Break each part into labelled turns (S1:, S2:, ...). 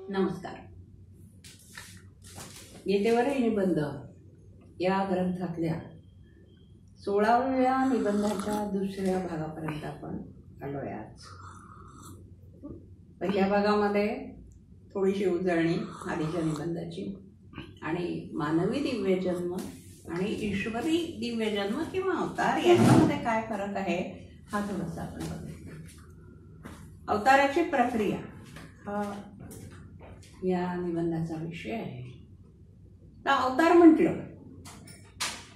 S1: नमस्कार. गीतेवरील निबंध या ग्रंथातल्या 16व्या निबंधाच्या दुसऱ्या भागापर्यंत आपण आलोय. आज पहिल्या भागामध्ये थोडीशी उजळणी आधीच्या निबंधाची आणि मानवी दिव्यजन्म आणि ईश्वरी दिव्यजन्म किंवा अवतार याच्यामध्ये काय फरक आहे हा थोडासा आपण बघूया. अवताराची प्रक्रिया हा या निबंधाचा विषय आहे. तर अवतार म्हटलं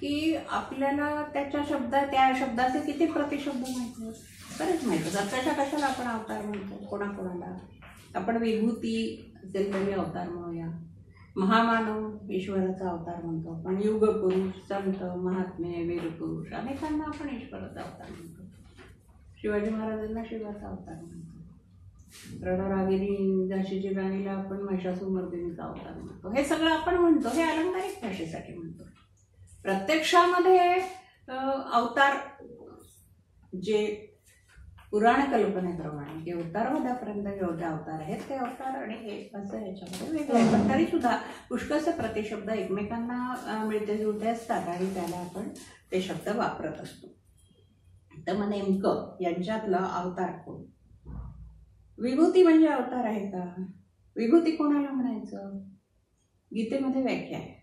S1: की आपल्याला त्या शब्दाचे किती प्रतिशब्द माहिती आहेत? बरेच माहिती आहेत. कशाला आपण अवतार म्हणतो? कोणाकोणाला आपण विभूती असेल तरी अवतार म्हणूया. महामानव ईश्वराचा अवतार म्हणतो आपण. युगपुरुष, संत, महात्मे, वीरपुरुष अनेकांना आपण ईश्वराचा अवतार म्हणतो. शिवाजी महाराजांना शिवाचा अवतार म्हणतो. रणरागिणी झाशीच्या राणीला आपण महिषासुरमर्दिनीचा अवतार म्हणतो. हे सगळं आपण म्हणतो, हे अलंकारिक भाषेसाठी म्हणतो. प्रत्यक्षामध्ये अवतार जे पुराण कल्पनेप्रमाणे की अवतारवादापर्यंत जेवढे अवतार आहेत ते अवतार आणि हे असं याच्यामध्ये वेगळं आहे. पण तरी सुद्धा पुष्कळसे प्रतिशब्द एकमेकांना मिळते जुळते असतात आणि त्याला आपण ते शब्द वापरत असतो. तर मग नेमकं यांच्यातलं अवतार कोण? विभूती म्हणजे अवतार आहे का? विभूती कोणाला म्हणायचं? गीतेमध्ये व्याख्या आहे.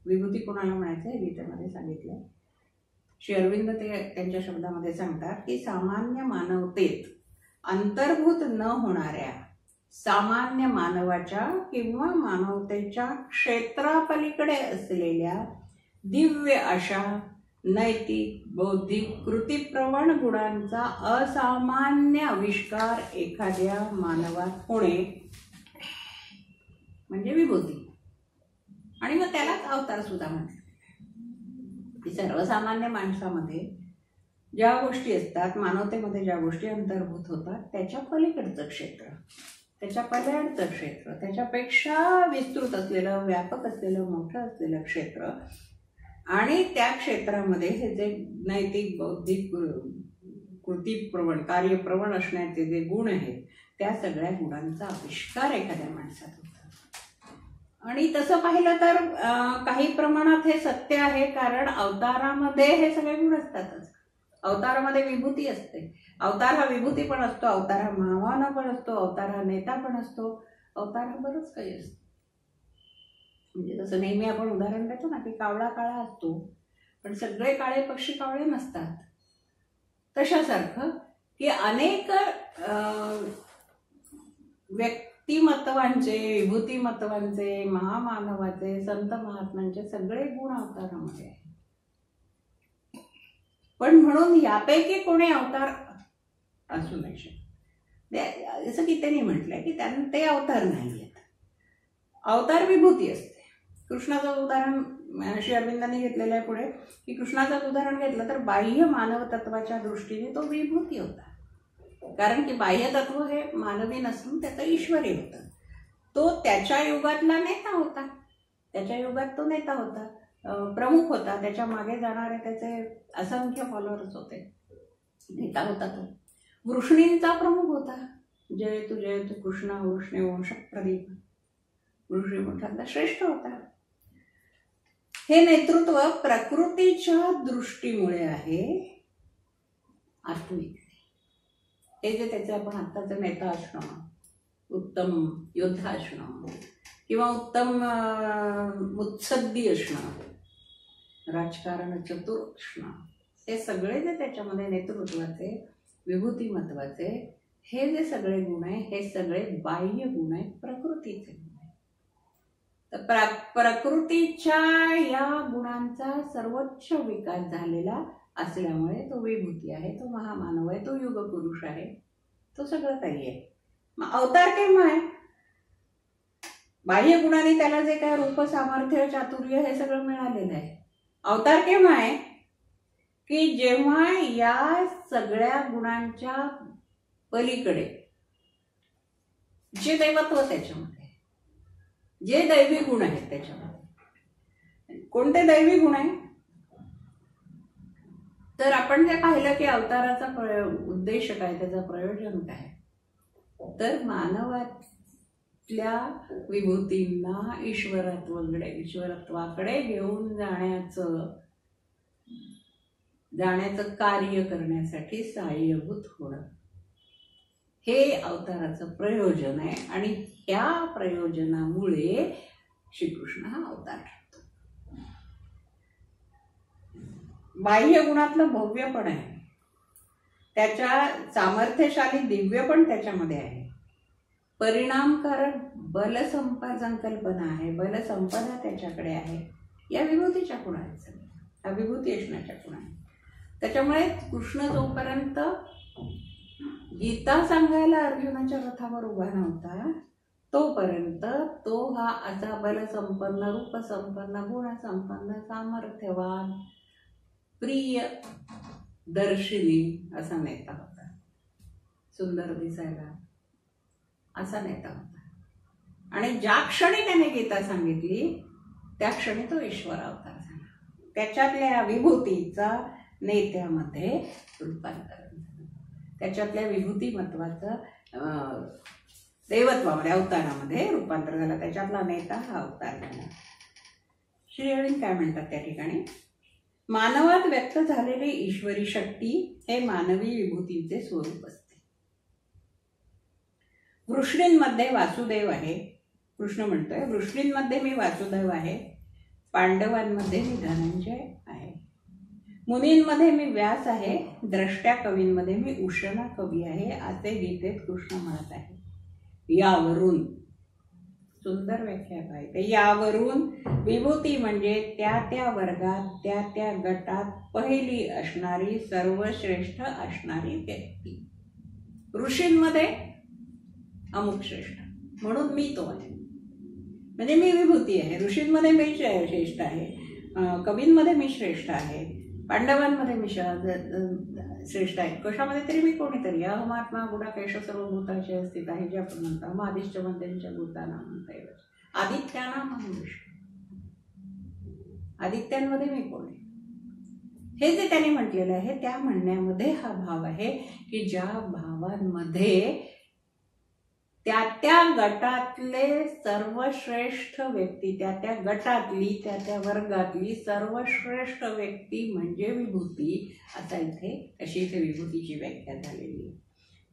S1: विभूती कोणाला म्हणायचं हे गीतेमध्ये सांगितलंय. श्री अरविंद ते त्यांच्या शब्दामध्ये सांगतात की सामान्य मानवतेत अंतर्भूत न होणाऱ्या सामान्य मानवाच्या किंवा मानवतेच्या क्षेत्रापलीकडे असलेल्या दिव्य अशा नैतिक, बौद्धिक, कृतीप्रवण गुणांचा असामान्य आविष्कार एखाद्या मानवात होणे म्हणजे विभूती. आणि मग त्यालाच अवतार सुद्धा म्हणतात. की सर्वसामान्य माणसामध्ये ज्या गोष्टी असतात, मानवतेमध्ये ज्या गोष्टी अंतर्भूत होतात त्याच्या पलीकडचं क्षेत्र, त्याच्या पलीकडचं क्षेत्र, त्याच्यापेक्षा विस्तृत असलेलं, व्यापक असलेलं, मोठं असलेलं क्षेत्र आणि त्या क्षेत्रामध्ये हे जे नैतिक, बौद्धिक, कृतीप्रवण, कार्यप्रवण असण्याचे जे गुण आहेत त्या सगळ्या गुणांचा आविष्कार एखाद्या माणसात होता. आणि तसं पाहिलं तर काही प्रमाणात हे सत्य आहे, कारण अवतारामध्ये हे सगळे गुण असतातच. अवतारामध्ये विभूती असते. अवतार हा विभूती पण असतो, अवतार हा महामानव पण असतो, अवतार हा नेता पण असतो, अवतार हा बरंच काही असतं. म्हणजे जसं नेहमी आपण उदाहरण देतो ना की कावळा काळा असतो पण सगळे काळे पक्षी कावळे नसतात. तशासारखं की अनेक व्यक्तिमत्वांचे, विभूतिमत्वांचे, महामानवाचे, संत महात्म्यांचे सगळे गुण अवतारामध्ये आहेत. पण म्हणून यापैकी कोणी अवतार असू नाही शकत. जसं की त्यांनी म्हटलंय की ते अवतार नाही आहेत. अवतार विभूती असते. कृष्णाचं उदाहरण श्री अरविंदांनी घेतलेलं आहे पुढे की कृष्णाचं उदाहरण घेतलं तर बाह्य मानव तत्वाच्या दृष्टीने तो विभूती होता. कारण की बाह्य तत्व हे मानवी नसून त्याचं ईश्वरी होतं. तो त्याच्या युगातला नेता होता. त्याच्या युगात तो नेता होता, प्रमुख होता. त्याच्या मागे जाणारे त्याचे असंख्य फॉलोअर्स होते. नेता होता तो. वृष्णींचा प्रमुख होता. जय तू कृष्ण वृष्णे वंश प्रदीप. वृष्णी वंशातला श्रेष्ठ होता. हे नेतृत्व प्रकृतीच्या दृष्टीमुळे आहे, आत्मिक. हे जे त्याचे आपण आत्ताचं नेता असणं, उत्तम योद्धा असणं किंवा उत्तम मुत्सद्दी असणं, राजकारण चतुर असणं, हे सगळे जे त्याच्यामध्ये नेतृत्वाचे, विभूतिमत्वाचे हे जे सगळे गुण आहे हे सगळे बाह्य गुण आहेत, प्रकृतीचे गुण आहेत. तर प्रकृतीच्या या गुणांचा सर्वोच्च विकास झालेला असल्यामुळे तो विभूती आहे, तो महामानव आहे, तो युगपुरुष आहे, तो सगळं काही आहे. मग अवतार केव्हा आहे? बाह्य गुणाने त्याला जे काय रूप, सामर्थ्य, चातुर्य हे सगळं मिळालेलं आहे. अवतार केव्हा आहे? की जेव्हा या सगळ्या गुणांच्या पलीकडे जे दैवत्व त्याच्यामध्ये, जे दैवी गुण आहेत त्याच्यामध्ये. कोणते दैवी गुण आहे? तर आपण जे पाहिलं की अवताराचा उद्देश काय, त्याचं प्रयोजन काय, तर मानवातल्या विभूतींना ईश्वरत्वाकडे घेऊन जाण्याचं कार्य करण्यासाठी सहाय्यभूत होणं, हे अवताराचं प्रयोजन आहे. आणि त्या प्रयोजनामुळे श्रीकृष्ण हा अवतार ठरतो. बाह्य गुणातलं भव्य पण आहे, त्याच्या सामर्थ्यशाली दिव्य पण त्याच्यामध्ये आहे, परिणामकारक बलसंकल्पना आहे, बलसंपदा त्याच्याकडे आहे. या विभूतीच्या गुण आहेत सगळ्या, विभूती असण्याच्या गुण आहेत. त्याच्यामुळे कृष्ण जोपर्यंत गीता सांगायला अर्जुनाच्या रथावर उभा नव्हता तोपर्यंत तो हा असा बलसंपन्न, रूपसंपन्न, गुणसंपन्न, सामर्थ्यवान, प्रिय दर्शिनी असा नेता होता. सुंदर दिसायला असा नेता होता. आणि ज्या क्षणी त्याने गीता सांगितली त्या क्षणी तो ईश्वर अवतार झाला. त्याच्यातल्या विभूतीचा नेत्यामध्ये रूपांतर झालं, त्याच्यातल्या विभूतीमत्वाचं दैवत्वामध्ये, अवतारामध्ये रूपांतर झालं. त्याच्यातला नेता हा अवतार झाला. श्री अरविंद काय म्हणतात त्या ठिकाणी? मानवात व्यक्त झालेली ईश्वरी शक्ती हे मानवी विभूतीचे स्वरूप असते. वृष्णींमध्ये वासुदेव आहे, कृष्ण म्हणतोय वृष्णींमध्ये मी वासुदेव आहे, पांडवांमध्ये मी धनंजय आहे, मुनींमध्ये मी व्यास आहे, द्रष्ट्या कवींमध्ये मी उशना कवी आहे, असे गीतेत कृष्ण म्हणत आहे. यावरून सुंदर व्याख्या पाहिजे. यावरून विभूती म्हणजे त्या त्या वर्गात, त्या त्या गटात पहिली असणारी, सर्वश्रेष्ठ असणारी व्यक्ती. ऋषींमध्ये अमुक श्रेष्ठ म्हणून मी तो आहे, म्हणजे मी विभूती आहे. ऋषींमध्ये मी श्रेष्ठ आहे, कवींमध्ये मी श्रेष्ठ आहे, पांडवांमध्ये मी श्रेष्ठ आहे. कशामध्ये तरी मी कोणीतरी. अहमात्मा गुणाकेश सर्वभूताचे स्थित आहे, जे आपण म्हणतो. मादिश्च मंत्यांच्या भूताना म्हणता येईल. आदित्याना म्हणून आदित्यांमध्ये मी कोण आहे, हे जे त्याने म्हटलेलं आहे त्या म्हणण्यामध्ये हा भाव आहे की ज्या भावांमध्ये त्या त्या गटातले सर्वश्रेष्ठ व्यक्ती, त्या त्या गटातली, त्या त्या वर्गातली सर्वश्रेष्ठ व्यक्ती म्हणजे विभूती. असा अशी इथे विभूतीची व्याख्या झालेली आहे.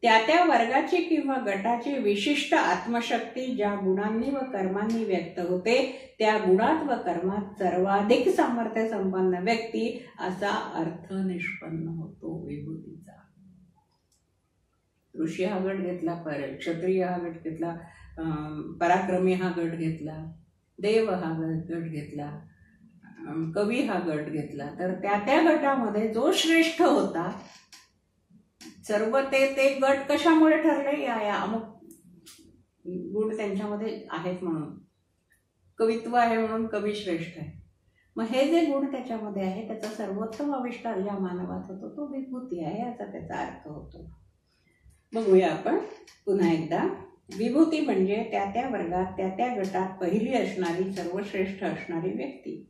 S1: त्या त्या वर्गाची किंवा गटाची विशिष्ट आत्मशक्ती ज्या गुणांनी व कर्मांनी व्यक्त होते, त्या गुणात व कर्मात सर्वाधिक सामर्थ्य संपन्न व्यक्ती असा अर्थ निष्पन्न होतो विभूतीचा. ऋषी हा गट घेतला, क्षत्रिय हा गट घेतला, पराक्रमी हा गट घेतला, देव हा गट घेतला, कवी हा गट घेतला, तर त्या त्या गटामध्ये जो श्रेष्ठ होता, सर्व ते गट कशामुळे ठरले? या अमुक गुण त्यांच्यामध्ये आहेत म्हणून. कवित्व आहे म्हणून कवी श्रेष्ठ आहे. मग हे जे गुण त्याच्यामध्ये आहे त्याचा सर्वोत्तम आविष्कार ज्या मानवात होतो तो विभूती आहे, असा त्याचा अर्थ होतो. बघूया आपण पुन्हा एकदा. विभूती म्हणजे त्या त्या वर्गात, त्या त्या गटात पहिली असणारी, सर्वश्रेष्ठ असणारी व्यक्ती.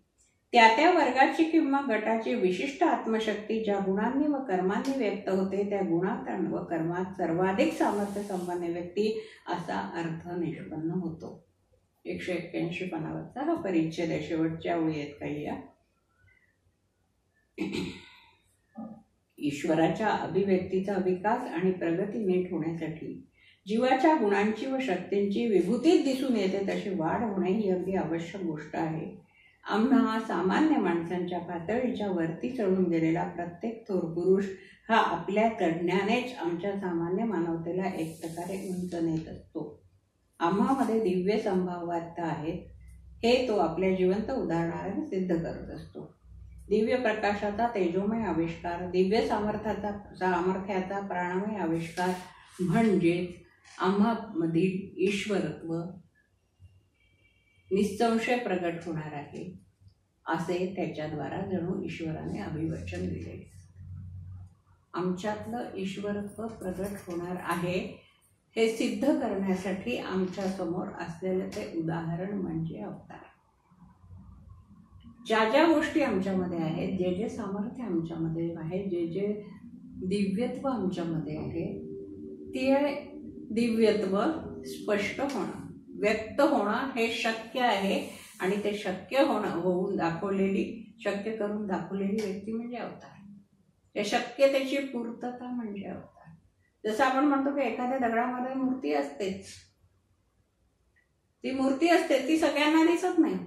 S1: त्या त्या वर्गाची किंवा गटाची विशिष्ट आत्मशक्ती ज्या गुणांनी व कर्मांनी व्यक्त होते, त्या गुणात व कर्मात सर्वाधिक सामर्थ्य संपन्न व्यक्ती असा अर्थ निष्पन्न होतो. 181 पानावरचा हा परिच्छेद आहे. शेवटच्या ओळी आहेत काही या. ईश्वराच्या अभिव्यक्तीचा विकास आणि प्रगती नीट होण्यासाठी जीवाच्या गुणांची व शक्तींची विभूतीत दिसून येते तशी वाढ होणे ही अगदी आवश्यक गोष्ट आहे. आम्हा सामान्य माणसांच्या पातळीच्या वरती चढून गेलेला प्रत्येक थोर पुरुष हा आपल्या चढण्यानेच आमच्या सामान्य मानवतेला एक प्रकारे उंच नेत असतो. आम्हामध्ये दिव्य संभाव्यता आहेत हे तो आपल्या जिवंत उदाहरणाने सिद्ध करत असतो. दिव्य प्रकाशाचा तेजोमय आविष्कार, दिव्य सामर्थ्याचा प्राणमय आविष्कार म्हणजेच आम्हामधील ईश्वरत्व निसंशय प्रगट होणार आहे, असे त्याच्याद्वारा जणू ईश्वराने अभिवचन दिले. आमच्यातलं ईश्वरत्व प्रगट होणार आहे हे सिद्ध करण्यासाठी आमच्या समोर असलेले ते उदाहरण म्हणजे अवतार. ज्या ज्या गोष्टी आमच्यामध्ये आहेत, जे जे सामर्थ्य आमच्यामध्ये आहे, जे जे दिव्यत्व आमच्यामध्ये आहे, ते दिव्यत्व स्पष्ट होणं, व्यक्त होणं हे शक्य आहे. आणि ते शक्य होऊन दाखवलेली, शक्य करून दाखवलेली व्यक्ती म्हणजे अवतार. ते शक्यतेची पूर्तता म्हणजे अवतार. जसं आपण म्हणतो की एखाद्या दगडामध्ये मूर्ती असतेच, ती मूर्ती असते, ती सगळ्यांना दिसत नाही.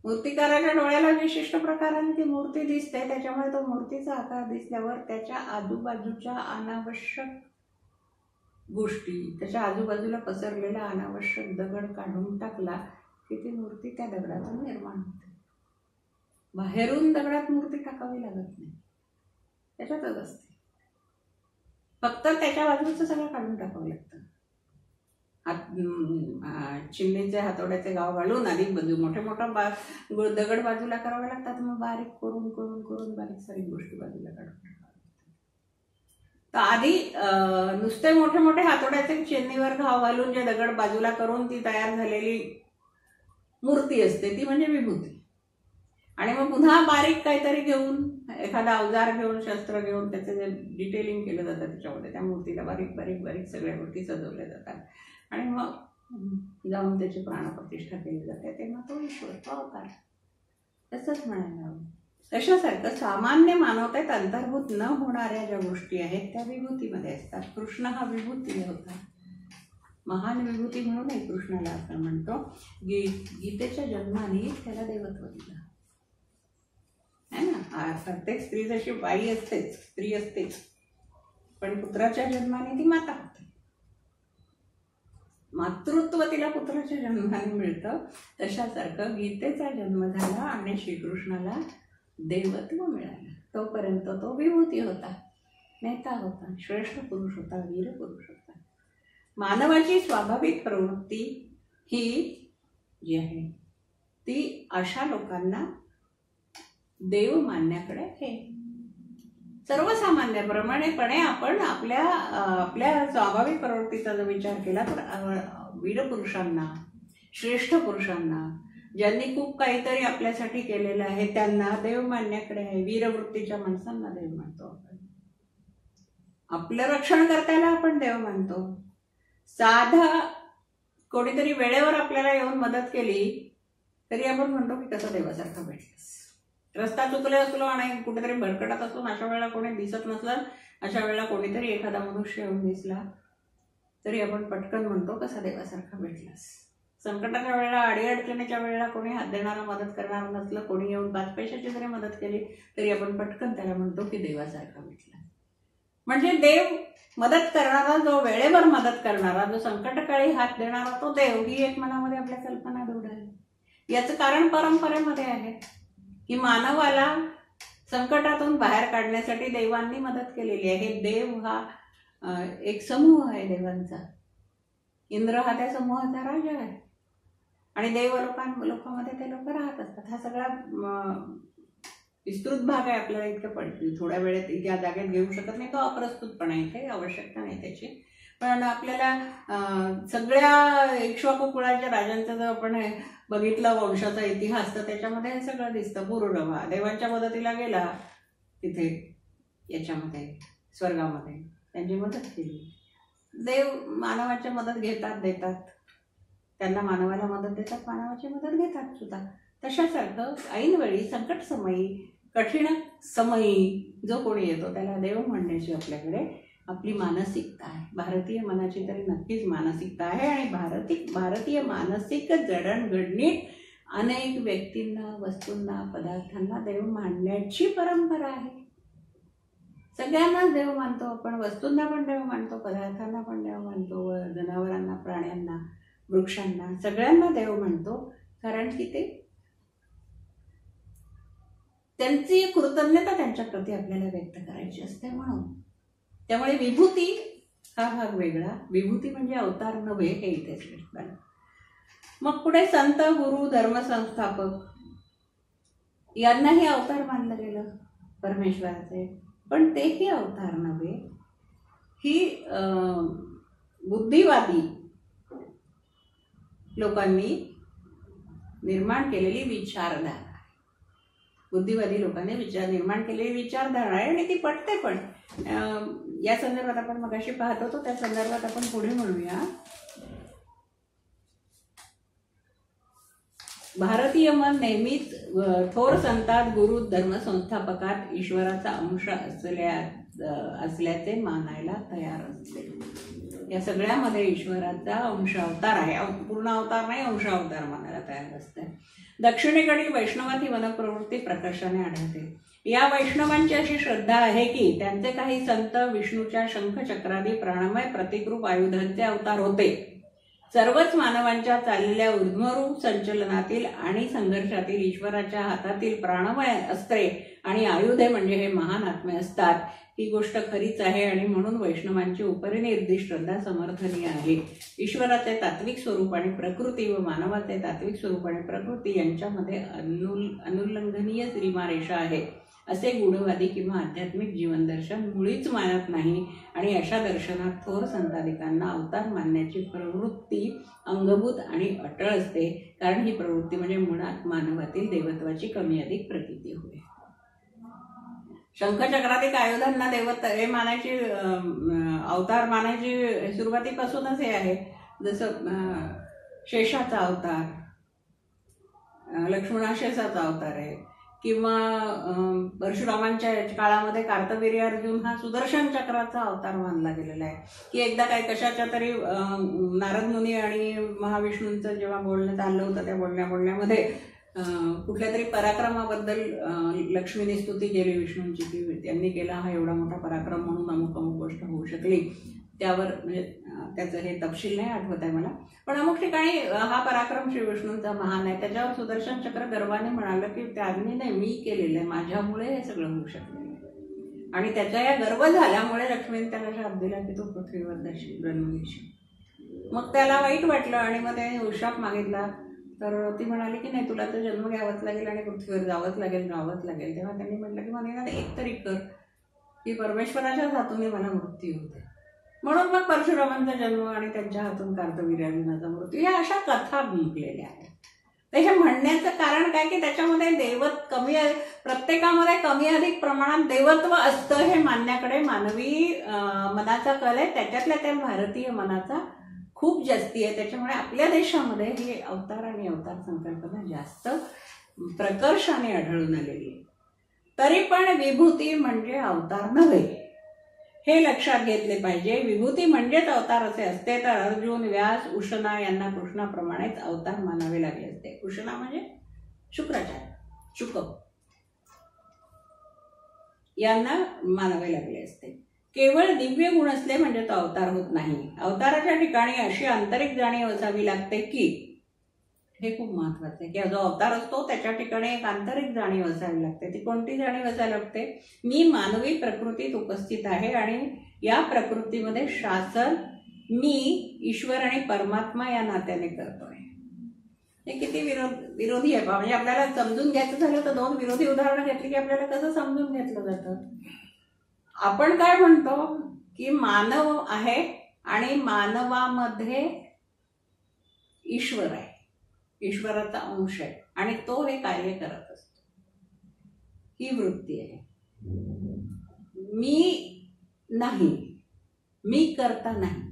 S1: मूर्तिकाराच्या डोळ्याला विशिष्ट प्रकाराने ती मूर्ती दिसते, त्याच्यामुळे तो मूर्तीचा आकार दिसल्यावर त्याच्या आजूबाजूच्या अनावश्यक गोष्टी, त्याच्या आजूबाजूला पसरलेला अनावश्यक दगड काढून टाकला की ती मूर्ती त्या दगडातून निर्माण होते. बाहेरून दगडात मूर्ती टाकावी लागत नाही, त्याच्यातच असते. फक्त त्याच्या बाजूचं सगळं काढून टाकावं लागतं. चिमणीचे हातोड्याचे गाव घालून आधी मोठे दगड बाजूला करावे लागतात, मग बारीक करून करून करून बारीक सारीक गोष्टी बाजूला काढून टाकाव्या लागतात. तर आधी नुसते मोठे मोठे हातोड्याचे चिमणीवर घाव घालून जे दगड बाजूला करून ती तयार झालेली मूर्ती असते, ती म्हणजे विभूती. आणि मग पुन्हा बारीक काहीतरी घेऊन, एखादा अवजार घेऊन, शस्त्र घेऊन त्याचं जे डिटेलिंग केलं जातं त्याच्यामध्ये, त्या मूर्तीला बारीक बारीक बारीक सगळ्या गोष्टी सजवल्या जातात. आणि मग जाऊन त्याची प्राणप्रतिष्ठा केली जाते, तेव्हा तो ईश्वर, तो अवतार. तसंच म्हणायला हवं. तशासारखं सामान्य मानवतेत अंतर्भूत न होणाऱ्या ज्या गोष्टी आहेत त्या विभूतीमध्ये असतात. कृष्ण हा विभूती होता, महान विभूती म्हणूनही कृष्णाला आपण म्हणतो. गीतेच्या जन्माने त्याला देवत्व दिलं आहे ना. प्रत्येक स्त्री जशी बाई असतेच, स्त्री असतेच, पण पुत्राच्या जन्माने ती माता होते. मातृत्व तिला पुत्राच्या जन्माने मिळतं. तशासारखं गीतेचा जन्म झाला आणि श्रीकृष्णाला देवत्व मिळालं. तोपर्यंत तो विभूती होता, नेता होता, श्रेष्ठ पुरुष होता, वीर पुरुष होता. मानवाची स्वाभाविक प्रवृत्ती ही जी आहे ती अशा लोकांना देव मानण्याकडे आहे. सर्वसामान्यप्रमाणेपणे आपण आपल्या स्वाभाविक प्रवृत्तीचा जर विचार केला तर वीरपुरुषांना, श्रेष्ठ पुरुषांना, ज्यांनी खूप काहीतरी आपल्यासाठी केलेलं आहे त्यांना देव मानण्याकडे आहे. वीरवृत्तीच्या माणसांना देव मानतो आपण. आपलं रक्षण करताना आपण देव मानतो. साधा कोणीतरी वेळेवर आपल्याला येऊन मदत केली तरी आपण म्हणतो की कसं देवासारखं भेटलंस. रस्ता चुकले असलो आणि कुठेतरी भरकटत असून अशा वेळेला कोणी दिसत नसलं, अशा वेळेला कोणीतरी एखादा मनुष्य येऊन दिसला तरी आपण पटकन म्हणतो कसा देवासारखा भेटलास. संकटाच्या वेळेला, अडीअडचणीच्या वेळेला कोणी हात देणारा, मदत करणार नसलं, कोणी येऊन 5 पैशाची जरी मदत केली तरी आपण पटकन त्याला म्हणतो की देवासारखा भेटला. म्हणजे देव मदत करणारा, जो वेळेवर मदत करणारा, जो संकटकाळी हात देणारा तो देव, ही एक मनामध्ये आपल्या कल्पना दृढ आहे. याचं कारण परंपरेमध्ये आहे की मानवाला संकटातून बाहेर काढण्यासाठी देवांनी मदत केलेली आहे. देव हा एक समूह आहे देवांचा. इंद्र हा त्या समूहाचा राजा आहे आणि देव लोकांमध्ये ते लोक राहत असतात. हा सगळा विस्तृत भाग आहे. आपल्याला इतकं थोड्या वेळेत या जागेत घेऊ शकत नाही, तो अप्रस्तुतपणा इथे, आवश्यकता नाही त्याची. पण आपल्याला सगळ्या इक्ष्वाकू कुळाच्या राजांचा जर आपण बघितला वंशाचा इतिहास तर त्याच्यामध्ये हे सगळं दिसतं. पुरुरवा देवांच्या मदतीला गेला तिथे, याच्यामध्ये स्वर्गामध्ये त्यांची मदत केली. देव मानवाची मदत घेतात, देतात, त्यांना मानवाला मदत देतात, मानवाची मदत घेतात सुद्धा. तशासारखं ऐनवेळी, संकट समयी, कठीण समयी जो कोणी येतो त्याला देव म्हणण्याची आपल्याकडे आपली मानसिकता आहे. भारतीय मनाची तरी नक्कीच मानसिकता आहे. आणि भारतीय मानसिक जडणघडणीत अनेक व्यक्तींना, वस्तूंना, पदार्थांना देव मानण्याची परंपरा आहे. सगळ्यांनाच देव मानतो आपण, वस्तूंना पण देव मानतो, पदार्थांना पण देव मानतो, जनावरांना, प्राण्यांना, वृक्षांना, सगळ्यांना देव मानतो. कारण की ते त्यांची कृतज्ञता त्यांच्या प्रती आपल्याला व्यक्त करायची असते म्हणून. त्यामुळे विभूती हा भाग वेगळा. विभूती म्हणजे अवतार नव्हे हे इथे स्पष्ट झालं. मग पुढे संत, गुरु, धर्मसंस्थापक यांनाही अवतार मानलं गेलं परमेश्वराचे, पण तेही अवतार नव्हे. ही बुद्धिवादी लोकांनी निर्माण केलेली विचारधारा, बुद्धिवादी लोकांनी निर्माण केलेली विचारधारा आहे आणि ती पटते पण. या संदर्भात आपण मगाशी पाहत होतो, त्या संदर्भात आपण पुढे म्हणूया. भारतीय मन नेहमीच थोर संतात, गुरु, धर्मसंस्थापकात ईश्वराचा अंश असल्याचे मानायला तयार असते. या सगळ्यामध्ये ईश्वराचा अंश अवतार आहे, पूर्ण अवतार नाही, अंश अवतार मानायला तयार असते. दक्षिणेकडील वैष्णवात ही मनप्रवृत्ती प्रकर्षाने आढळते. या वैष्णवांची अशी श्रद्धा आहे की त्यांचे काही संत विष्णूच्या शंख, चक्रादी प्राणमय प्रतिकरूप आयुधांचे अवतार होते. सर्वच मानवांच्या चाललेल्या ऊर्ध्वरूप संचलनातील आणि संघर्षातील ईश्वराच्या हातातील प्राणमय अस्त्रे आणि आयुधे म्हणजे हे महान आत्मे असतात. ही गोष्ट खरीच आहे आणि म्हणून वैष्णवांची उपरिनिर्दिष्ट श्रद्धा समर्थनीय आहे. ईश्वराचे तात्विक स्वरूप आणि प्रकृती व मानवाचे तात्विक स्वरूप आणि प्रकृती यांच्यामध्ये अनुल्लंघनीय सीमारेषा आहे असे गूढवादी किंवा आध्यात्मिक जीवन दर्शन मुळीच मानत नाही. आणि अशा दर्शनात थोर संतादिकांना अवतार मानण्याची प्रवृत्ती अंगभूत आणि अटळ असते, कारण ही प्रवृत्ती म्हणजे मुळात मानवातील देवत्वाची कमी अधिक प्रतीती होय. शंखचक्राधिक आयुधांना देवत्व हे मानायची, अवतार मानायची सुरुवातीपासूनच हे आहे. जसं शेषाचा अवतार, लक्ष्मणाशेषाचा अवतार आहे, किंवा परशुरामांच्या काळामध्ये कार्तवीर्य अर्जुन हा सुदर्शन चक्राचा अवतार मानला गेलेला आहे. की एकदा काय कशाच्या तरी नारद मुनी आणि महाविष्णूंचं जेव्हा बोलण्यात आलं होतं, त्या बोलण्यामध्ये कुठल्या तरी पराक्रमाबद्दल लक्ष्मीने स्तुती केली विष्णूंची, की त्यांनी केला हा एवढा मोठा पराक्रम म्हणून अमुक अमुक गोष्ट होऊ शकली. त्यावर म्हणजे त्याचं हे तपशील नाही आठवत आहे मला, पण अमुक ठिकाणी हा पराक्रम श्री विष्णूंचा महान आहे. त्याच्यावर सुदर्शन चक्र गर्वाने म्हणालं की त्यांनी नाही, मी केलेलं आहे, माझ्यामुळे हे सगळं होऊ शकलेलं आहे. आणि त्याच्या या गर्व झाल्यामुळे लक्ष्मीने त्याला शाप दिला की तो पृथ्वीवर जन्म घेशील. मग त्याला वाईट वाटलं आणि मग त्याने शाप मागितला. तर ती म्हणाली की नाही, तुला तर जन्म घ्यावाच लागेल आणि पृथ्वीवर जावंच लागेल. तेव्हा त्यांनी म्हटलं की मला एक तरी कर की परमेश्वराच्याच हातून मला मृत्यू होते. म्हणून मग परशुरामांचा जन्म आणि त्यांच्या हातून कार्तवीर्यार्जुनाचा मृत्यू, या अशा कथा गुंफलेल्या आहेत. तर हे म्हणण्याचं कारण काय की त्याच्यामध्ये प्रत्येकामध्ये कमी अधिक प्रमाणात देवत्व असतं हे मानण्याकडे मानवी मनाचा कल आहे. त्याच्यातल्या त्या भारतीय मनाचा खूप जास्ती आहे. त्याच्यामुळे आपल्या देशामध्ये ही अवतार आणि अवतार संकल्पना जास्त प्रकर्षाने आढळून आलेली आहे. तरी पण विभूती म्हणजे अवतार नव्हे हे लक्षात घेतले पाहिजे. विभूती म्हणजेच अवतार असे असते तर अर्जुन, व्यास, उशना यांना कृष्णाप्रमाणेच अवतार मानावे लागले असते. उशना म्हणजे शुक्राचार्य, शुक यांना मानावे लागले असते. केवळ दिव्य गुण असले म्हणजे तो अवतार होत नाही. अवताराच्या ठिकाणी अशी आंतरिक जाणीव असावी लागते की, हे खूप महत्वाचं आहे की जो अवतार असतो त्याच्या ठिकाणी एक आंतरिक जाणीव असावी लागते. ती कोणती जाणीव असायला लागते? मी मानवी प्रकृतीत उपस्थित आहे आणि या प्रकृतीमध्ये शासन मी ईश्वर आणि परमात्मा या नात्याने करतोय. हे किती विरोधी आहे. म्हणजे आपल्याला समजून घ्यायचं झालं तर दोन विरोधी उदाहरणं घेतली की आपल्याला कसं समजून घेतलं जातं. आपण काय म्हणतो की मानव आहे आणि मानवामध्ये ईश्वर आहे, ईश्वराचा अंश आहे आणि तो हे कार्य करत असतो. ही वृत्ती आहे. मी नाही, मी करता नाही,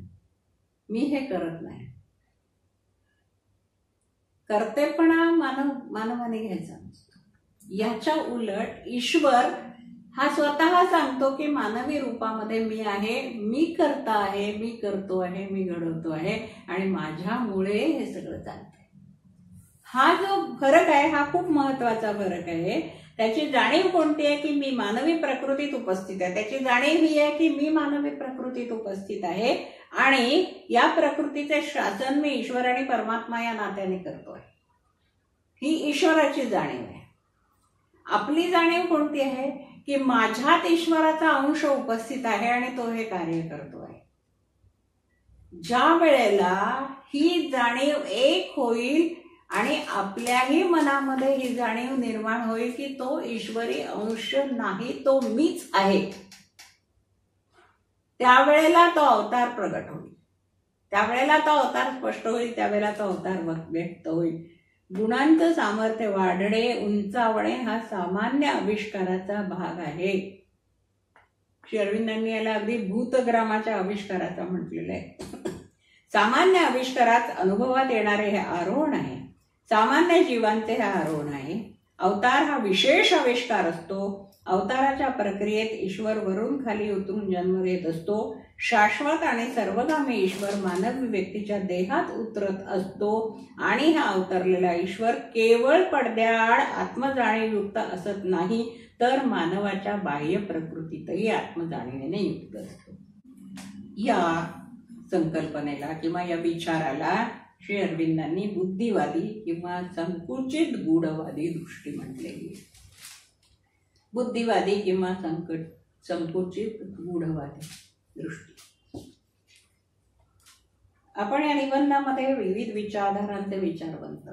S1: मी हे करत नाही. कर्तेपणा मानवाने घ्यायचा नसतो. याच्या उलट ईश्वर हा स्वतः सांगतो की मानवी रूपामध्ये मी आहे, मी करता आहे, मी करतो आहे, मी घडवतो आहे आणि माझ्यामुळे हे सगळं चालतंय. हा जो फरक आहे हा खूप महत्वाचा फरक आहे. त्याची जाणीव कोणती आहे की मी मानवी प्रकृतीत उपस्थित आहे. त्याची जाणीव ही आहे की मी मानवी प्रकृतीत उपस्थित आहे आणि या प्रकृतीचे शासन मी ईश्वर आणि परमात्मा या नात्याने करतोय. ही ईश्वराची जाणीव आहे. आपली जाणीव कोणती आहे की माझ्यात ईश्वराचा अंश उपस्थित आहे आणि तो हे कार्य करतो आहे. ज्या वेळेला ही जाणीव एक होईल आणि आपल्याही मनामध्ये ही जाणीव निर्माण होईल की तो ईश्वरी अंश नाही, तो मीच आहे, त्यावेळेला तो अवतार प्रगट होईल, त्यावेळेला तो अवतार स्पष्ट होईल, त्यावेळेला तो अवतार व्यक्त होईल. गुणांचं सामर्थ्य वाढणे, उंचावणे हा सामान्य आविष्काराचा भाग आहे. श्री अरविंदांनी याला अगदी भूतग्रामाच्या आविष्काराचा म्हटलेलं आहे. सामान्य आविष्कारात अनुभवात येणारे हे आरोहण आहे. सामान्य जीवांचे हे आरोहण आहे. अवतार हा विशेष आविष्कार असतो. अवताराच्या प्रक्रियेत ईश्वर वरून खाली उतरून जन्म घेत असतो. शाश्वत आणि सर्वगामी ईश्वर मानवी व्यक्तीच्या देहात उतरत असतो आणि हा अवतरलेला ईश्वर केवळ पडद्याआड आत्मजाणीवयुक्त असत नाही, तर मानवाच्या बाह्य प्रकृतीतही आत्मजाणीवेने युक्त असतो. या संकल्पनेला किंवा या विचाराला श्री अरविंदांनी बुद्धिवादी किंवा संकुचित गूढवादी दृष्टी म्हटलेली आहे. बुद्धिवादी किंवा संकुचित गूढवादी दृष्टी. आपण या निबंधामध्ये विविध विचारधारांचे विचारवंत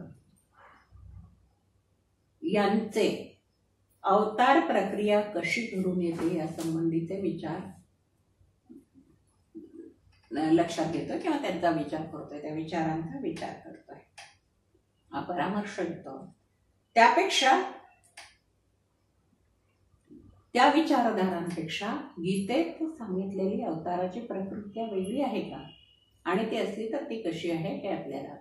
S1: यांचे अवतार प्रक्रिया कशी घडून येते या संबंधीचे विचार लक्षात घेतो किंवा त्यांचा विचार करतोय, त्या विचारांचा विचार करतोय, परामर्श घेतो. त्यापेक्षा त्या विचारधारांपेक्षा गीतेत सांगितलेली अवताराची प्रकृती वेगळी आहे का, आणि ती असली तर ती कशी आहे हे आपल्याला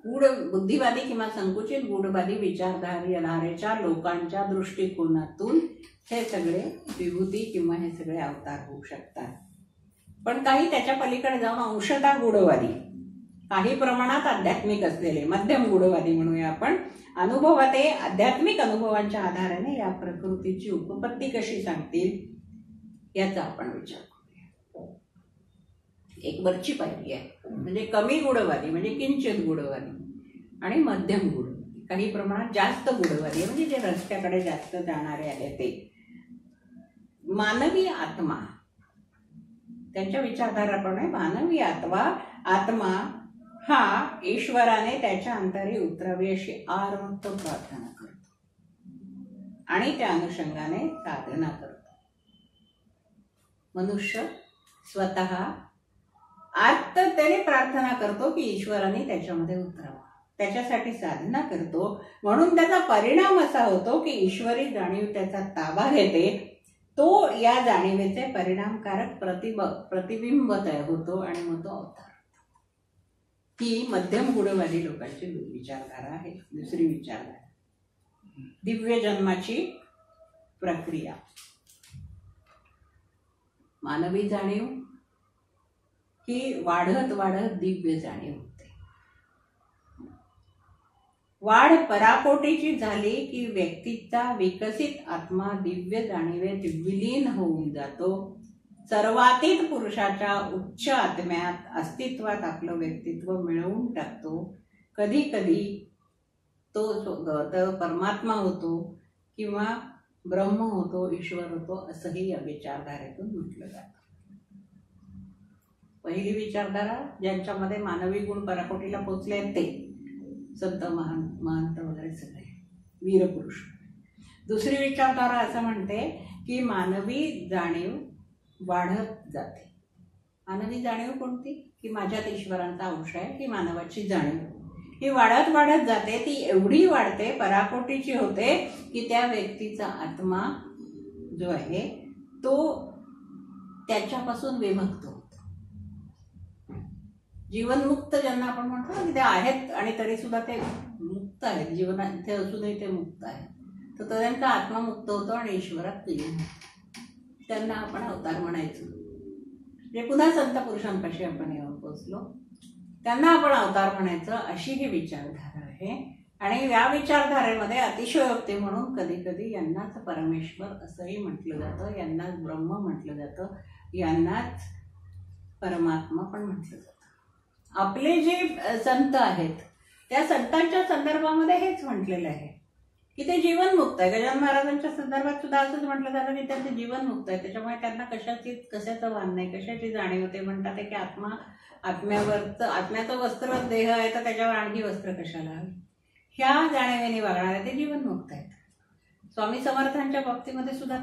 S1: गूढ बुद्धिवादी किंवा संकुचित गूढवादी विचारधारेच्या लोकांच्या दृष्टिकोनातून हे सगळे विभूती किंवा हे सगळे अवतार होऊ शकतात. पण काही त्याच्या पलीकडे जाऊन अंशतः गूढवादी, काही प्रमाणात आध्यात्मिक असलेले मध्यम गूढवादी म्हणूया आपण, अनुभवाते आध्यात्मिक अनुभवांच्या आधाराने या प्रकृतीची उपपत्ती कशी सांगतील याचा आपण विचार करूया. एक वरची पायरी आहे, म्हणजे कमी गूढवादी म्हणजे किंचित गूढवादी, आणि मध्यम गूढवादी, काही प्रमाणात जास्त गूढवादी म्हणजे जे रस्त्याकडे जास्त जाणारे आहे ते. मानवी आत्मा, त्यांच्या विचारधाराप्रमाणे मानवी आत्मा हा ईश्वराने त्याच्या अंतरी उतरावी अशी आर्त प्रार्थना करतो आणि त्या अनुषंगाने साधना करतो. मनुष्य स्वतः आर्ततेने प्रार्थना करतो की ईश्वराने त्याच्यामध्ये उतरावा, त्याच्यासाठी साधना करतो. म्हणून त्याचा परिणाम असा होतो की ईश्वरी जाणीव त्याचा ताबा घेते. तो या जाणीवेचे परिणामकारक प्रतिबिंब तयार होतो आणि मग तो अवतार. ही मध्यम गूढवादी लोकांची विचारधारा आहे. दुसरी विचारधारा दिव्य जन्माची प्रक्रिया. मानवी जाणीव ही वाढत वाढत दिव्य जाणीव होते. वाढ पराकोटीची झाली की व्यक्तीचा विकसित आत्मा दिव्य जाणीवेत विलीन होऊन जातो. सर्वातीत पुरुषाच्या उच्च आत्म्यात अस्तित्वात आपलं व्यक्तित्व मिळवून टाकतो. कधी कधी तो परमात्मा होतो किंवा ब्रह्म होतो, ईश्वर होतो, असंही या विचारधारेतून म्हटलं जातं. पहिली विचारधारा ज्यांच्यामध्ये मानवी गुण पराकोटीला पोचले आहेत ते संत महंत वगैरे सगळे वीरपुरुष. दुसरी विचारधारा असं म्हणते की मानवी जाणीव वाढत जाते. मानवी जाणीव कोणती की माझ्यात ईश्वरांचा अंश आहे, ही मानवाची जाणीव ही वाढत वाढत जाते. ती एवढी वाढते, पराकोटीची होते की त्या व्यक्तीचा आत्मा जो आहे तो त्याच्यापासून विमुक्त होतो. जीवनमुक्त ज्यांना आपण म्हणतो ना, ते आहेत आणि तरी सुद्धा ते मुक्त आहेत, जीवनात इथे असूनही ते मुक्त आहेत, तर त्यांचा आत्मा मुक्त होतो आणि ईश्वरात विलीन होतो. त्यांना आपण अवतार म्हणायचो. म्हणजे पुन्हा संत पुरुषांपाशी आपण येऊन पोचलो, त्यांना आपण अवतार म्हणायचं, अशी ही विचारधारा आहे. आणि या विचारधारेमध्ये अतिशयोक्ती म्हणून कधी कधी यांनाच परमेश्वर असंही म्हटलं जातं, यांनाच ब्रह्म म्हटलं जातं, यांनाच परमात्मा पण म्हटलं जातं. आपले जे संत आहेत त्या संतांच्या संदर्भामध्ये हेच म्हटलेलं आहे की ते जीवनमुक्त आहे. गजानन महाराजांच्या संदर्भात सुद्धा असंच म्हटलं जातं की त्यांचे जीवनमुक्त आहे, त्याच्यामुळे त्यांना कशाचं भान नाही, कशाची जाणीव होते. म्हणतात की आत्म्याचं वस्त्र देह आहे तर त्याच्यावर आणखी वस्त्र कशाला हवे, ह्या जाणीवेने वागणारे ते जीवनमुक्त आहेत. स्वामी समर्थांच्या बाबतीमध्ये सुद्धा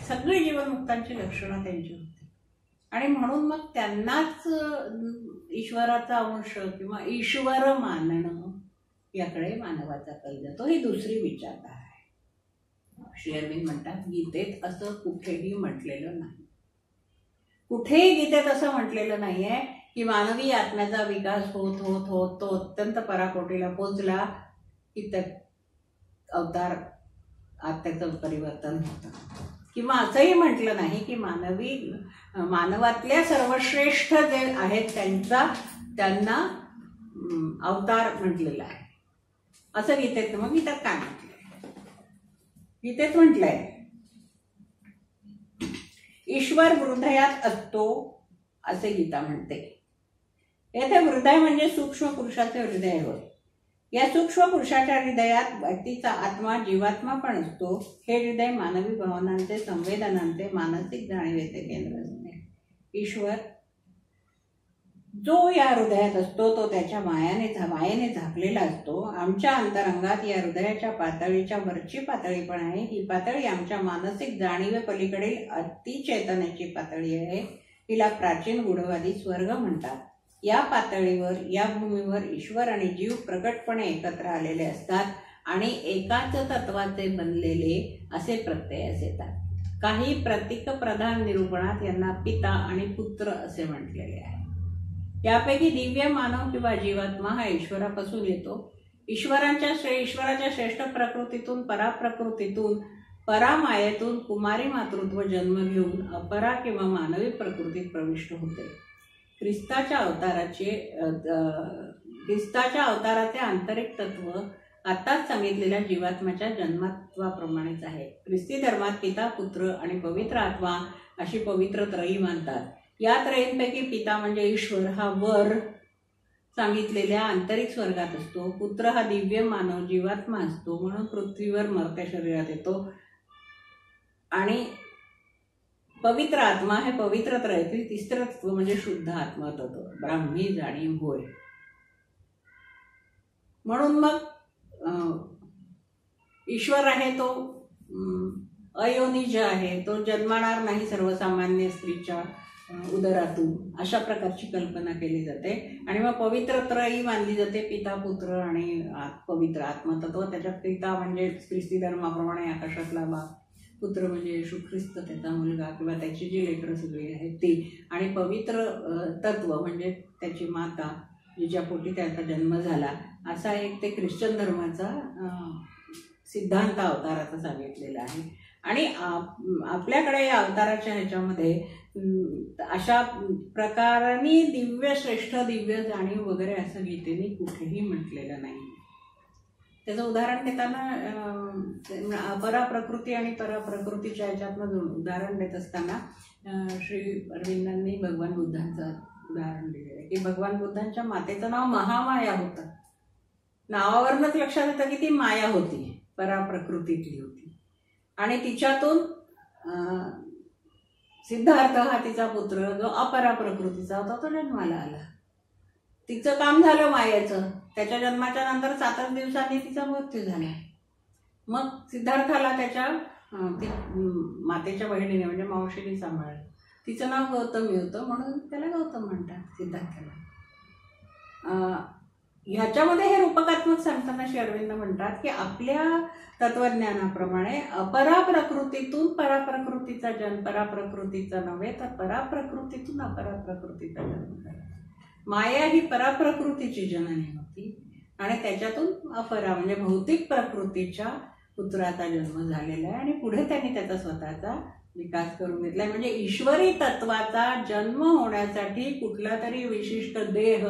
S1: सगळी जीवनमुक्तांची लक्षणं त्यांची होती. आणि म्हणून मग त्यांनाच ईश्वराचा अंश किंवा ईश्वर मानणं याकडे मानवाचा कल जातो. ही दुसरी विचारधारा आहे. श्री अरविंद म्हणतात गीतेत असं कुठेही म्हटलेलं नाही, कुठेही गीतेत असं म्हटलेलं नाहीये की मानवी आत्म्याचा विकास होत होत होत तो अत्यंत पराकोटीला पोचला की त्या अवतार आत्म्याचं परिवर्तन होतं. किंवा असंही म्हटलं नाही की मानवातल्या सर्वश्रेष्ठ जे आहेत त्यांना अवतार म्हटलेला आहे असं गीतेत. मग गीतेत काय म्हटलंय? गीतेत म्हटलंय ईश्वर हृदयात असतो असे गीता म्हणते. येथे हृदय म्हणजे सूक्ष्म पुरुषाचे हृदय होय. या सूक्ष्म पुरुषाच्या हृदयात व्यक्तीचा आत्मा जीवात्मा पण असतो. हे हृदय मानवी भावनांचे, संवेदनांचे, मानसिक जाणीवेचे केंद्र असते. ईश्वर जो या हृदयात असतो तो त्याच्या मायेने झाकलेला असतो. आमच्या अंतरंगात या हृदयाच्या पातळीच्या वरची पातळी पण आहे. ही पातळी आमच्या मानसिक जाणीवे पलीकडील अतिचेतनेची पातळी आहे. हिला प्राचीन गूढवादी स्वर्ग म्हणतात. या पातळीवर, या भूमीवर ईश्वर आणि जीव प्रकटपणे एकत्र आलेले असतात आणि एकाच तत्वाचे बनलेले असे प्रत्ययास येतात. काही प्रतीक प्रधान निरूपणात यांना पिता आणि पुत्र असे म्हटलेले आहे. यापैकी दिव्य मानव किंवा जीवात्मा हा ईश्वरापासून येतो. ईश्वराच्या श्रेष्ठ प्रकृतीतून, पराप्रकृतीतून, परामायेतून कुमारी मातृत्व जन्म घेऊन अपरा किंवा मानवी प्रकृतीत प्रविष्ट होते. ख्रिस्ताच्या अवताराचे आंतरिक तत्व आताच सांगितलेल्या जीवात्म्याच्या जन्मत्वाप्रमाणेच आहे. ख्रिस्ती धर्मात पिता, पुत्र आणि पवित्र आत्मा अशी पवित्र त्रयी मानतात. या त्रयींपैकी पिता म्हणजे ईश्वर हा वर सांगितलेल्या आंतरिक स्वर्गात असतो. पुत्र हा दिव्य मानव जीवात्मा असतो, म्हणून पृथ्वीवर मर्त्य शरीरात येतो. आणि पवित्र आत्मा हे पवित्र त्रयातील तिसरं तत्व म्हणजे शुद्ध आत्मा तत्व, ब्राह्मी जाणीव होय. म्हणून मग ईश्वर आहे तो अयोनिज आहे, तो जन्मणार नाही सर्वसामान्य स्त्रीच्या उदरातून, अशा प्रकारची कल्पना केली जाते. आणि मग पवित्र त्रयी मानली जाते, पिता, पुत्र आणि पवित्र आत्मतत्व. त्याच्यात पिता म्हणजे ख्रिस्ती धर्माप्रमाणे आकाशातला बाप, पुत्र म्हणजे येशू ख्रिस्त त्याचा मुलगा किंवा त्याची जी लेकरं सगळी आहेत ती, आणि पवित्र तत्व म्हणजे त्याची माता जिच्या पोटी त्याचा जन्म झाला. असा एक ते ख्रिश्चन धर्माचा सिद्धांत अवताराचा सांगितलेला आहे. आणि आपल्याकडे या अवताराच्या ह्याच्यामध्ये अशा प्रकाराने दिव्य श्रेष्ठ दिव्य जाणीव वगैरे असं गीतेने कुठेही म्हटलेलं नाही. त्याचं उदाहरण देताना पराप्रकृती आणि पराप्रकृतीच्या ह्याच्यातनं उदाहरण देत असताना श्री अरविंदांनी भगवान बुद्धांचं उदाहरण दिलेलं आहे की भगवान बुद्धांच्या मातेचं नाव महामाया होतं. नावावरूनच लक्षात येतं की ती माया होती, पराप्रकृतीतली होती. आणि तिच्यातून सिद्धार्थ हा तिचा पुत्र जो अपराप्रकृतीचा होता तो जन्माला आला. तिचं काम झालं मायेचं. त्याच्या जन्माच्या नंतर 7 दिवसांनी तिचा मृत्यू झाला. मग सिद्धार्थाला त्याच्या मातेच्या बहिणीने म्हणजे मावशीने सांभाळलं. तिचं नाव गौतमी होतं म्हणून त्याला गौतम म्हणतात सिद्धार्थाला. ह्याच्यामध्ये हे रूपकात्मक सांगताना श्री अरविंद म्हणतात की आपल्या तत्वज्ञानाप्रमाणे अपराप्रकृतीतून पराप्रकृतीचा जन्म, पराप्रकृतीचा नव्हे तर पराप्रकृतीतून अपराप्रकृतीचा जन्म झाला. माया ही पराप्रकृतीची जननी होती आणि त्याच्यातून अपरा म्हणजे भौतिक प्रकृतीच्या पुत्राचा जन्म झालेला आहे. आणि पुढे त्यांनी त्याचा स्वतःचा विकास करून घेतलाय. म्हणजे ईश्वरी तत्वाचा जन्म होण्यासाठी कुठला तरी विशिष्ट देह,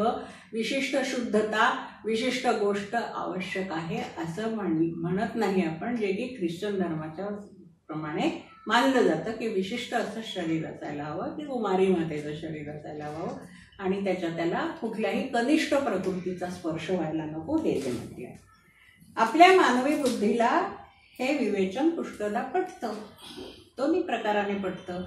S1: विशिष्ट शुद्धता, विशिष्ट गोष्ट आवश्यक आहे असं म्हणत नाही आपण, जे की ख्रिश्चन धर्माच्या प्रमाणे मानलं जातं की विशिष्ट असं शरीर असायला हवं, की कुमारी मातेचं शरीर असायला हवं आणि त्याला कुठल्याही कनिष्ठ प्रकृतीचा स्पर्श व्हायला नको हे ते म्हटले आहे. आपल्या मानवी बुद्धीला हे विवेचन पुष्कळदा पटतं, दोन्ही प्रकाराने पटतं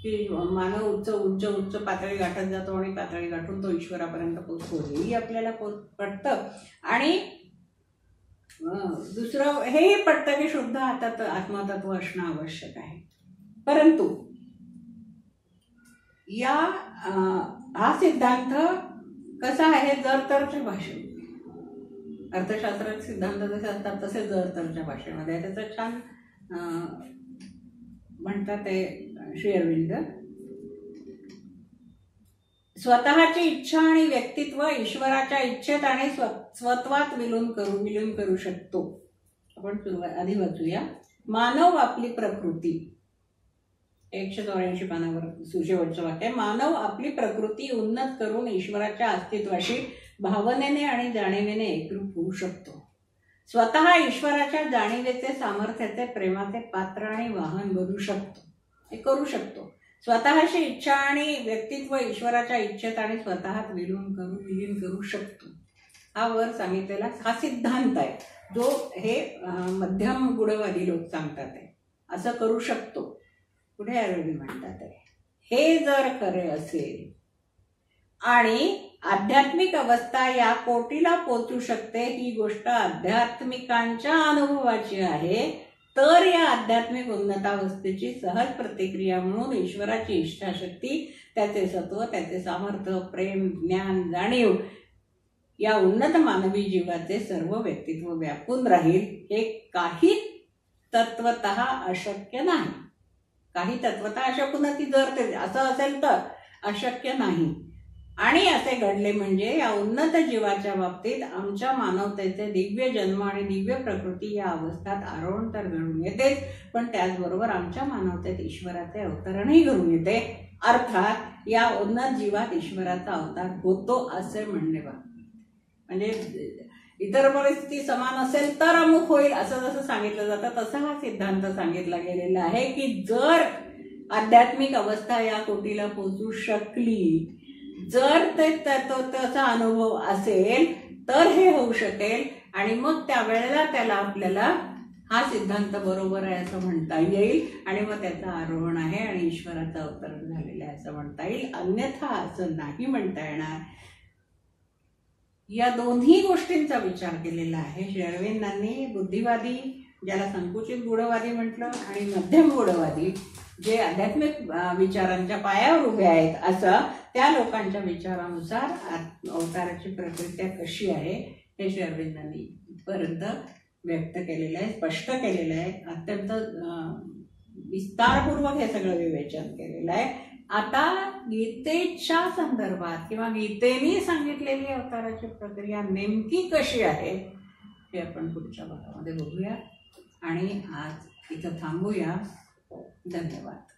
S1: की मानव उच्च उच्च उच्च पातळी गाठत जातो आणि पातळी गाठून तो ईश्वरापर्यंत पोहोचतो, हेही आपल्याला पटतं. आणि दुसरं हेही पटतं की शुद्ध आत्मतत्व असणं आवश्यक आहे. परंतु हा सिद्धांत कसा आहे, जर तरच्या भाषेत, अर्थशास्त्राचे सिद्धांत जसे असतात तसे जर तरच्या भाषेमध्ये. त्याचं छान म्हणतात ते श्री अरविंद, स्वतःची इच्छा आणि व्यक्तित्व ईश्वराच्या इच्छेत आणि स्वत्वात विलीन करू शकतो. आपण आधी वाचूया. मानव आपली प्रकृती, 184 पानावर शेवटचं वाक्य, मानव आपली प्रकृती उन्नत करून ईश्वराच्या अस्तित्वाशी भावनेने आणि जाणीवेने एकरूप होऊ शकतो. स्वतः ईश्वराच्या जाणीवेचे, सामर्थ्याचे, प्रेमाचे पात्र आणि वाहन बनू शकतो. हे करू शकतो. स्वतःची इच्छा आणि व्यक्तित्व ईश्वराच्या इच्छेत आणि स्वतःत विलीन करू शकतो. हा वर सांगितलेला हा सिद्धांत आहे, जो हे मध्यम गुणवादी लोक सांगतात आहे, असं करू शकतो. पुढे अरविंद म्हणतात आहे, हे जर खरे असेल आणि आध्यात्मिक अवस्था या कोटीला पोचू शकते, ही गोष्ट आध्यात्मिकांच्या अनुभवाची आहे, तर या आध्यात्मिक उन्नतावस्थेची सहज प्रतिक्रिया म्हणून ईश्वराची इच्छाशक्ती, त्याचे सत्व, त्याचे सामर्थ्य, प्रेम, ज्ञान, जाणीव या उन्नत मानवी जीवाचे सर्व व्यक्तित्व व्यापून राहील. हे काही तत्वतः अशक्य नाही. काही तत्वतः अशक्य, जर ते असं असेल तर अशक्य नाही. आणि असे घडले म्हणजे या उन्नत जीवाच्या बाबतीत आमच्या मानवतेचे दिव्य जन्म आणि दिव्य प्रकृती या अवस्थात आरोहण तर घडून येतेच, पण त्याचबरोबर आमच्या मानवतेत ईश्वराचे अवतरणही घडून येते. अर्थात या उन्नत जीवात ईश्वराचा अवतार होतो असे म्हणणे बा. म्हणजे इतर परिस्थिती समान असेल तर अमुक होईल असं जसं सांगितलं जातं, तसा हा सिद्धांत सांगितला गेलेला आहे की जर आध्यात्मिक अवस्था या कोटीला पोहोचू शकली, जर त्याचा अनुभव असेल तर हे होऊ शकेल. आणि मग त्यावेळेला आपल्याला हा सिद्धांत बरोबर आहे असं म्हणता येईल, आणि मग त्याचं आरोहण आहे आणि ईश्वराचं अवतरण झालेलं आहे असं म्हणता येईल. अन्यथा असं नाही म्हणता येणार. या दोन्ही गोष्टींचा विचार केलेला आहे श्री अरविंदांनी. बुद्धिवादी, ज्याला संकुचित गुणवादी म्हटलं, आणि मध्यम गुणवादी, जे आध्यात्मिक विचारांच्या पायावर उभे आहेत, असं त्या लोकांच्या विचारानुसार अवताराची प्रक्रिया कशी आहे हे श्री अरविंदांनी पर्यंत व्यक्त केलेलं आहे, स्पष्ट केलेलं आहे. अत्यंत विस्तारपूर्वक हे सगळं विवेचन केलेलं आहे. आता गीतेच्या संदर्भात किंवा गीतेने सांगितलेली अवताराची प्रक्रिया नेमकी कशी आहे हे आपण पुढच्या भागामध्ये बघूया. आणि आज इथं थांबूया. धन्यवाद.